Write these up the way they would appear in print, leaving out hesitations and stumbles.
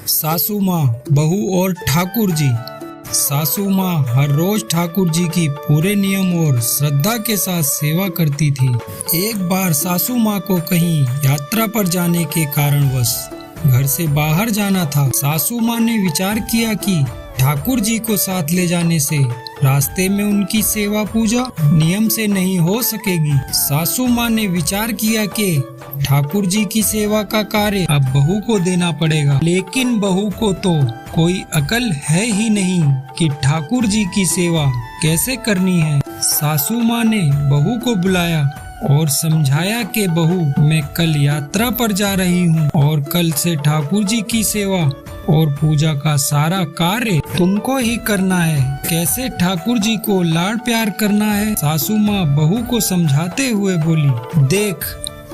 सासू माँ, बहू और ठाकुर जी। सासू माँ हर रोज ठाकुर जी की पूरे नियम और श्रद्धा के साथ सेवा करती थी। एक बार सासू माँ को कहीं यात्रा पर जाने के कारणवश घर से बाहर जाना था। सासू माँ ने विचार किया कि ठाकुर जी को साथ ले जाने से रास्ते में उनकी सेवा पूजा नियम से नहीं हो सकेगी। सासू माँ ने विचार किया कि ठाकुर जी की सेवा का कार्य अब बहू को देना पड़ेगा, लेकिन बहू को तो कोई अकल है ही नहीं कि ठाकुर जी की सेवा कैसे करनी है। सासू माँ ने बहू को बुलाया और समझाया कि बहू, मैं कल यात्रा पर जा रही हूँ और कल से ठाकुर जी की सेवा और पूजा का सारा कार्य तुमको ही करना है। कैसे ठाकुर जी को लाड प्यार करना है। सासू माँ बहू को समझाते हुए बोली, देख,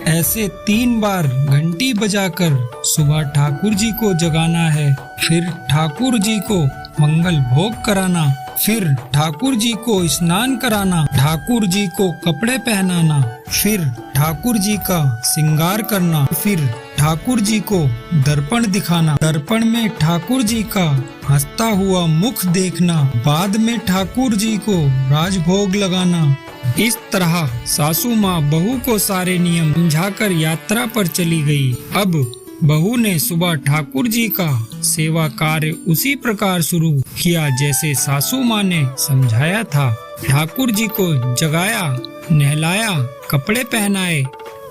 ऐसे 3 बार घंटी बजाकर सुबह ठाकुर जी को जगाना है, फिर ठाकुर जी को मंगल भोग कराना, फिर ठाकुर जी को स्नान कराना, ठाकुर जी को कपड़े पहनाना, फिर ठाकुर जी का श्रृंगार करना, फिर ठाकुर जी को दर्पण दिखाना, दर्पण में ठाकुर जी का हंसता हुआ मुख देखना, बाद में ठाकुर जी को राजभोग लगाना। इस तरह सासू माँ बहू को सारे नियम समझाकर यात्रा पर चली गई। अब बहू ने सुबह ठाकुर जी का सेवा कार्य उसी प्रकार शुरू किया जैसे सासू माँ ने समझाया था। ठाकुर जी को जगाया, नहलाया, कपड़े पहनाए,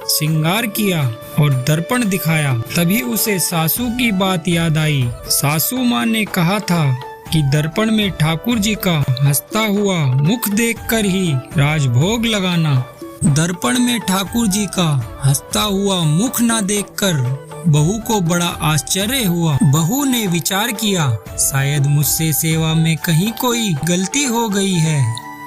श्रृंगार किया और दर्पण दिखाया। तभी उसे सासू की बात याद आई। सासू माँ ने कहा था कि दर्पण में ठाकुर जी का हंसता हुआ मुख देखकर ही राजभोग लगाना। दर्पण में ठाकुर जी का हंसता हुआ मुख न देखकर बहू को बड़ा आश्चर्य हुआ। बहू ने विचार किया, शायद मुझसे सेवा में कहीं कोई गलती हो गई है,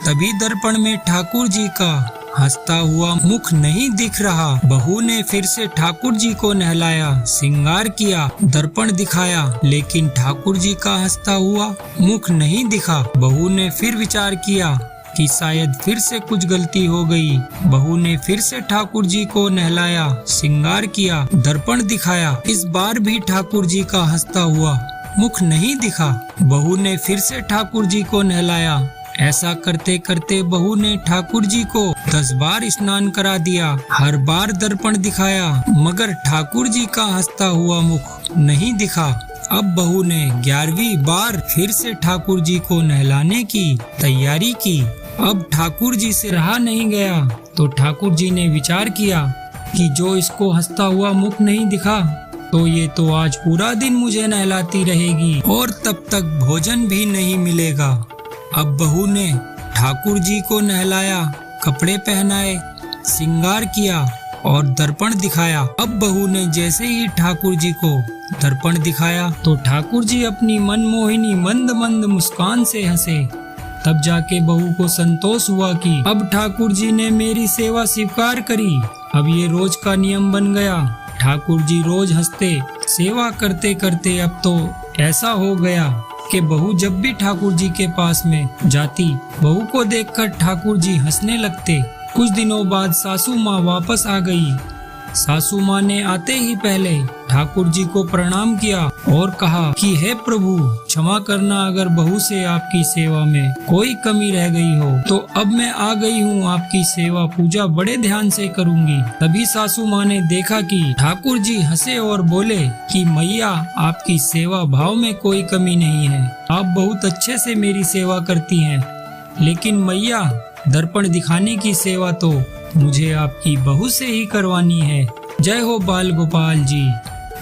तभी दर्पण में ठाकुर जी का हंसता हुआ मुख नहीं दिख रहा। बहू ने फिर से ठाकुर जी को नहलाया, श्रृंगार किया, दर्पण दिखाया, लेकिन ठाकुर जी का हंसता हुआ मुख नहीं दिखा। बहू ने फिर विचार किया कि शायद फिर से कुछ गलती हो गई। बहू ने फिर से ठाकुर जी को नहलाया, श्रृंगार किया, दर्पण दिखाया। इस बार भी ठाकुर जी का हंसता हुआ मुख नहीं दिखा। बहू ने फिर से ठाकुर जी को नहलाया। ऐसा करते करते बहू ने ठाकुर जी को 10 बार स्नान करा दिया। हर बार दर्पण दिखाया, मगर ठाकुर जी का हंसता हुआ मुख नहीं दिखा। अब बहू ने 11वीं बार फिर से ठाकुर जी को नहलाने की तैयारी की। अब ठाकुर जी से रहा नहीं गया, तो ठाकुर जी ने विचार किया कि जो इसको हंसता हुआ मुख नहीं दिखा, तो ये तो आज पूरा दिन मुझे नहलाती रहेगी और तब तक भोजन भी नहीं मिलेगा। अब बहू ने ठाकुर जी को नहलाया, कपड़े पहनाए, श्रृंगार किया और दर्पण दिखाया। अब बहू ने जैसे ही ठाकुर जी को दर्पण दिखाया, तो ठाकुर जी अपनी मनमोहिनी मंद मंद मुस्कान से हंसे। तब जाके बहू को संतोष हुआ कि अब ठाकुर जी ने मेरी सेवा स्वीकार करी। अब ये रोज का नियम बन गया। ठाकुर जी रोज हंसते। सेवा करते करते अब तो ऐसा हो गया कि बहू जब भी ठाकुर जी के पास में जाती, बहू को देखकर ठाकुर जी हंसने लगते। कुछ दिनों बाद सासू माँ वापस आ गई। सासू माँ ने आते ही पहले ठाकुर जी को प्रणाम किया और कहा कि हे प्रभु, क्षमा करना अगर बहू से आपकी सेवा में कोई कमी रह गई हो, तो अब मैं आ गई हूँ, आपकी सेवा पूजा बड़े ध्यान से करूँगी। तभी सासू माँ ने देखा कि ठाकुर जी हंसे और बोले कि मैया, आपकी सेवा भाव में कोई कमी नहीं है, आप बहुत अच्छे से मेरी सेवा करती हैं, लेकिन मैया, दर्पण दिखाने की सेवा तो मुझे आपकी बहू से ही करवानी है। जय हो बाल गोपाल जी।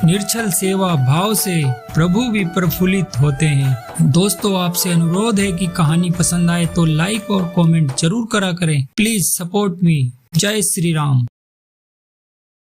निर्छल सेवा भाव से प्रभु भी प्रफुल्लित होते हैं। दोस्तों, आपसे अनुरोध है कि कहानी पसंद आए तो लाइक और कमेंट जरूर करा करें। Please support me. जय श्री राम।